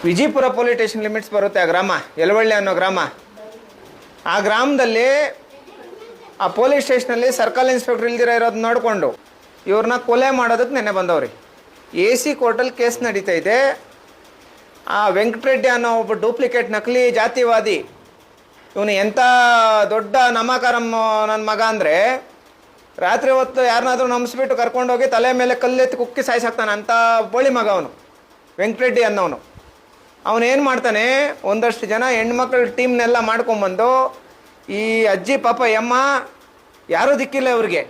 Vijayapura police station limits ಬರುತ್ತೆ ಆ ಗ್ರಾಮ, ಯಲವಳ್ಳಿ ಅನ್ನೋ ಗ್ರಾಮ. ಆ ಗ್ರಾಮದಲ್ಲಿ ಆ ಪೊಲೀಸ್ ಸ್ಟೇಷನಲ್ಲಿ ಸರ್ಕಲ್ ಇನ್ಸ್ಪೆಕ್ಟರ್ ಇಲ್ದಿರ ಇರೋದು ನೋಡಿಕೊಂಡು ಇವ್ರನ್ನ ಕೊಲೆ ಮಾಡೋದಕ್ಕೆ ನೆನ್ನೆ ಬಂದವ್ರಿ. AC ಕೋರ್ಟಲ್ಲಿ ಕೇಸ್ ನಡೀತಾ ಇದೆ. ಆ ವೆಂಕಟರೆಡ್ಡಿ ಅನ್ನೋ ಒಬ್ಬ ಡೂಪ್ಲಿಕೇಟ್ ನಕಲಿ ಜಾತಿವಾದಿ, ಇವನು ಎಂಥ ದೊಡ್ಡ ನಮಕಾರಂ ನನ್ನ ಮಗ ಅಂದರೆ, ರಾತ್ರಿ ಹೊತ್ತು ಯಾರನ್ನಾದ್ರೂ ನಂಬಿಸ್ಬಿಟ್ಟು ಕರ್ಕೊಂಡೋಗಿ ತಲೆ ಮೇಲೆ ಕಲ್ಲೆತ್ತಿ ಕುಕ್ಕಿ ಸಾಯಿಸಾಕ್ತಾನೆ ಅಂಥ ಬೋಳಿ ಮಗ ಅವನು ವೆಂಕಟರೆಡ್ಡಿ ಅನ್ನೋನು. ಅವನೇನು ಮಾಡ್ತಾನೆ, ಒಂದಷ್ಟು ಜನ ಹೆಣ್ಮಕ್ಳ ಟೀಮ್ನೆಲ್ಲ ಮಾಡ್ಕೊಂಬಂದು ಈ ಅಜ್ಜಿ ಪಾಪ ಯಮ್ಮ ಯಾರೂ ದಿಕ್ಕಿಲ್ಲ ಇವ್ರಿಗೆ,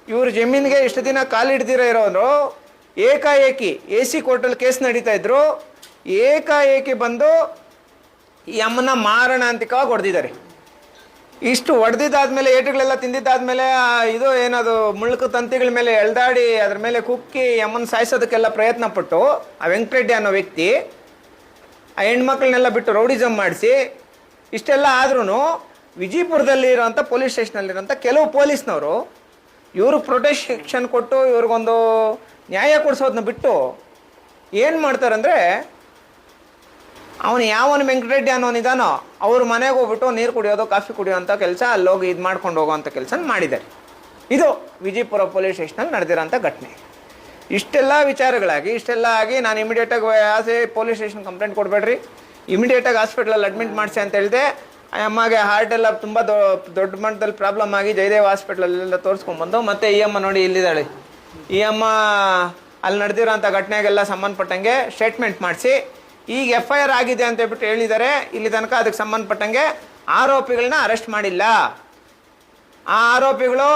ಇವ್ರ ಜಮೀನಿಗೆ ಇಷ್ಟು ದಿನ ಕಾಲಿಡ್ದಿರ ಇರೋರು ಏಕಾಏಕಿ AC ಕೋರ್ಟಲ್ಲಿ ಕೇಸ್ ನಡೀತಾ ಇದ್ರು, ಏಕಾಏಕಿ ಬಂದು ಈ ಅಮ್ಮನ ಮಾರಣಾಂತಿಕವಾಗಿ ಹೊಡೆದಿದ್ದಾರೆ. ಇಷ್ಟು ಹೊಡೆದಿದ್ದಾದ್ಮೇಲೆ, ಏಟುಗಳೆಲ್ಲ ತಿಂದಿದ್ದಾದ್ಮೇಲೆ ಇದು ಏನದು ಮುಳ್ಕು ತಂತಿಗಳ ಮೇಲೆ ಎಳ್ದಾಡಿ ಅದ್ರ ಮೇಲೆ ಕುಕ್ಕಿ ಅಮ್ಮನ ಸಾಯಿಸೋದಕ್ಕೆಲ್ಲ ಪ್ರಯತ್ನ ಪಟ್ಟು ಆ ವೆಂಕಟರೆಡ್ಡಿ ಅನ್ನೋ ವ್ಯಕ್ತಿ ಆ ಹೆಣ್ಮಕ್ಳನ್ನೆಲ್ಲ ಬಿಟ್ಟು ರೌಡಿಸಮ್ ಮಾಡಿಸಿ, ಇಷ್ಟೆಲ್ಲ ಆದ್ರೂ ವಿಜಯಪುರದಲ್ಲಿ ಇರೋಂಥ ಪೊಲೀಸ್ ಸ್ಟೇಷನಲ್ಲಿರೋಂಥ ಕೆಲವು ಪೊಲೀಸ್ನವರು ಇವ್ರಿಗೆ ಪ್ರೊಟೆಕ್ಷನ್ ಕೊಟ್ಟು ಇವ್ರಿಗೊಂದು ನ್ಯಾಯ ಕೊಡಿಸೋದನ್ನ ಬಿಟ್ಟು ಏನು ಮಾಡ್ತಾರಂದರೆ, ಅವನು ಯಾವನು ವೆಂಕಟರೆಡ್ಡಿ ಅನ್ನೋನಿದಾನೋ ಅವ್ರ ಮನೆಗೆ ಹೋಗ್ಬಿಟ್ಟು ನೀರು ಕುಡಿಯೋದು, ಕಾಫಿ ಕುಡಿಯೋಂಥ ಕೆಲಸ, ಅಲ್ಲೋಗಿ ಇದು ಮಾಡ್ಕೊಂಡು ಹೋಗೋವಂಥ ಕೆಲಸ ಮಾಡಿದ್ದಾರೆ. ಇದು ವಿಜಯಪುರ ಪೊಲೀಸ್ ಸ್ಟೇಷನಲ್ಲಿ ನಡೆದಿರೋಂಥ ಘಟನೆ. ಇಷ್ಟೆಲ್ಲ ವಿಚಾರಗಳಾಗಿ ಇಷ್ಟೆಲ್ಲ ಆಗಿ ನಾನು ಇಮಿಡಿಯೇಟಾಗಿ ಆಸೆ ಪೊಲೀಸ್ ಸ್ಟೇಷನ್ ಕಂಪ್ಲೇಂಟ್ ಕೊಡಬೇಡ್ರಿ, ಇಮಿಡಿಯೇಟಾಗಿ ಹಾಸ್ಪಿಟ್ಲಲ್ಲಿ ಅಡ್ಮಿಟ್ ಮಾಡಿಸಿ ಅಂತ ಹೇಳಿದೆ. ಆ ಅಮ್ಮಗೆ ಹಾರ್ಟ್ ಎಲ್ಲ ತುಂಬ ದೊಡ್ಡ ಮಟ್ಟದಲ್ಲಿ ಪ್ರಾಬ್ಲಮ್ ಆಗಿ ಜಯದೇವ್ ಹಾಸ್ಪಿಟ್ಲಲ್ಲೆಲ್ಲ ತೋರಿಸ್ಕೊಂಡ್ಬಂದು ಮತ್ತೆ ಈ ಅಮ್ಮ ನೋಡಿ ಇಲ್ಲಿದ್ದಾಳೆ, ಈ ಅಮ್ಮ ಅಲ್ಲಿ ನಡೆದಿರೋಂಥ ಘಟನೆಗೆಲ್ಲ ಸಂಬಂಧಪಟ್ಟಂಗೆ ಸ್ಟೇಟ್ಮೆಂಟ್ ಮಾಡಿಸಿ ಈಗ FIR ಆಗಿದೆ ಅಂತ ಹೇಳ್ಬಿಟ್ಟು ಹೇಳಿದ್ದಾರೆ. ಇಲ್ಲಿ ತನಕ ಅದಕ್ಕೆ ಸಂಬಂಧಪಟ್ಟಂಗೆ ಆರೋಪಿಗಳನ್ನ ಅರೆಸ್ಟ್ ಮಾಡಿಲ್ಲ. ಆ ಆರೋಪಿಗಳು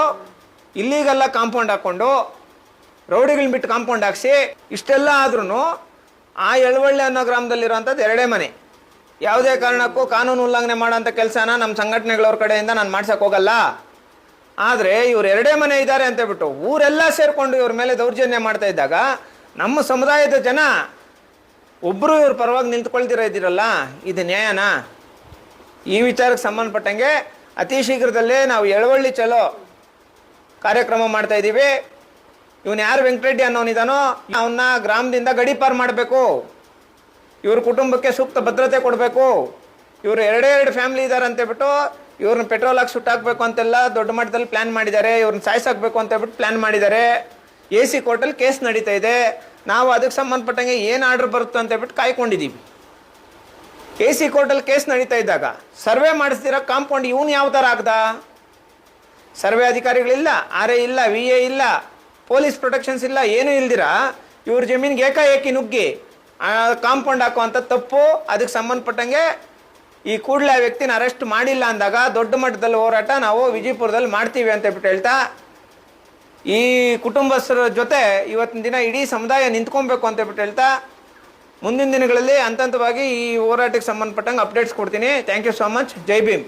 ಇಲ್ಲಿಗೆಲ್ಲ ಕಾಂಪೌಂಡ್ ಹಾಕ್ಕೊಂಡು ರೌಡಿಗಳನ್ನ ಬಿಟ್ಟು ಕಾಂಪೌಂಡ್ ಹಾಕ್ಸಿ ಇಷ್ಟೆಲ್ಲ ಆದ್ರೂ ಆ ಯಳವಳ್ಳಿ ಅನ್ನೋ ಗ್ರಾಮದಲ್ಲಿರೋಂಥದ್ದು ಎರಡೇ ಮನೆ. ಯಾವುದೇ ಕಾರಣಕ್ಕೂ ಕಾನೂನು ಉಲ್ಲಂಘನೆ ಮಾಡೋಂಥ ಕೆಲಸನ ನಮ್ಮ ಸಂಘಟನೆಗಳವ್ರ ಕಡೆಯಿಂದ ನಾನು ಮಾಡ್ಸೋಕೆ ಹೋಗಲ್ಲ. ಆದರೆ ಇವ್ರು ಎರಡೇ ಮನೆ ಇದ್ದಾರೆ ಅಂತ ಹೇಳ್ಬಿಟ್ಟು ಊರೆಲ್ಲ ಸೇರಿಕೊಂಡು ಇವ್ರ ಮೇಲೆ ದೌರ್ಜನ್ಯ ಮಾಡ್ತಾ ಇದ್ದಾಗ ನಮ್ಮ ಸಮುದಾಯದ ಜನ ಒಬ್ಬರು ಇವ್ರ ಪರವಾಗಿ ನಿಂತ್ಕೊಳ್ತಿರ ಇದ್ದೀರಲ್ಲ, ಇದು ನ್ಯಾಯನಾ? ಈ ವಿಚಾರಕ್ಕೆ ಸಂಬಂಧಪಟ್ಟಂಗೆ ಅತಿ ಶೀಘ್ರದಲ್ಲೇ ನಾವು ಯಳವಳ್ಳಿ ಚಲೋ ಕಾರ್ಯಕ್ರಮ ಮಾಡ್ತಾ ಇದ್ದೀವಿ. ಇವನು ಯಾರು ವೆಂಕಟರೆಡ್ಡಿ ಅನ್ನೋನಿದಾನೋ ಅವನ್ನ ಗ್ರಾಮದಿಂದ ಗಡೀಪಾರು ಮಾಡಬೇಕು, ಇವ್ರ ಕುಟುಂಬಕ್ಕೆ ಸೂಕ್ತ ಭದ್ರತೆ ಕೊಡಬೇಕು. ಇವರು ಎರಡೇ ಫ್ಯಾಮಿಲಿ ಇದ್ದಾರೆ ಅಂತೇಳ್ಬಿಟ್ಟು ಇವ್ರನ್ನ ಪೆಟ್ರೋಲ್ ಹಾಕಿ ಸುಟ್ಟಾಕಬೇಕು ಅಂತೆಲ್ಲ ದೊಡ್ಡ ಮಟ್ಟದಲ್ಲಿ ಪ್ಲ್ಯಾನ್ ಮಾಡಿದ್ದಾರೆ. ಇವ್ರನ್ನ ಸಾಯಿಸಾಕಬೇಕು ಅಂತ ಹೇಳ್ಬಿಟ್ಟು ಪ್ಲ್ಯಾನ್ ಮಾಡಿದ್ದಾರೆ. AC ಕೋರ್ಟಲ್ಲಿ ಕೇಸ್ ನಡೀತಾ ಇದೆ. ನಾವು ಅದಕ್ಕೆ ಸಂಬಂಧಪಟ್ಟಂಗೆ ಏನು ಆರ್ಡರ್ ಬರುತ್ತೆ ಅಂತ ಹೇಳ್ಬಿಟ್ಟು ಕಾಯ್ಕೊಂಡಿದ್ದೀವಿ. AC ಕೋರ್ಟಲ್ಲಿ ಕೇಸ್ ನಡೀತಾ ಇದ್ದಾಗ ಸರ್ವೆ ಮಾಡಿಸ್ದಿರ ಕಾಂಪೌಂಡ್ ಇವನು ಯಾವ ಥರ ಆಗ್ದ? ಸರ್ವೆ ಅಧಿಕಾರಿಗಳಿಲ್ಲ, RA ಇಲ್ಲ, VA ಇಲ್ಲ, ಪೊಲೀಸ್ ಪ್ರೊಟೆಕ್ಷನ್ಸ್ ಇಲ್ಲ, ಏನೂ ಇಲ್ದಿರ ಇವ್ರ ಜಮೀನಿಗೆ ಏಕಾಏಕಿ ನುಗ್ಗಿ ಕಾಂಪೌಂಡ್ ಹಾಕುವಂಥ ತಪ್ಪು. ಅದಕ್ಕೆ ಸಂಬಂಧಪಟ್ಟಂಗೆ ಈ ಕೂಡಲೇ ಆ ವ್ಯಕ್ತಿನ ಅರೆಸ್ಟ್ ಮಾಡಿಲ್ಲ ಅಂದಾಗ ದೊಡ್ಡ ಮಟ್ಟದಲ್ಲಿ ಹೋರಾಟ ನಾವು ವಿಜಯಪುರದಲ್ಲಿ ಮಾಡ್ತೀವಿ ಅಂತ ಹೇಳ್ಬಿಟ್ಟು ಹೇಳ್ತಾ, ಈ ಕುಟುಂಬಸ್ಥರ ಜೊತೆ ಇವತ್ತಿನ ದಿನ ಇಡೀ ಸಮುದಾಯ ನಿಂತ್ಕೊಬೇಕು ಅಂತ ಹೇಳ್ಬಿಟ್ಟು ಹೇಳ್ತಾ, ಮುಂದಿನ ದಿನಗಳಲ್ಲಿ ಹಂತವಾಗಿ ಈ ಹೋರಾಟಕ್ಕೆ ಸಂಬಂಧಪಟ್ಟಂಗೆ ಅಪ್ಡೇಟ್ಸ್ ಕೊಡ್ತೀನಿ. Thank you so much. Jai Bhim.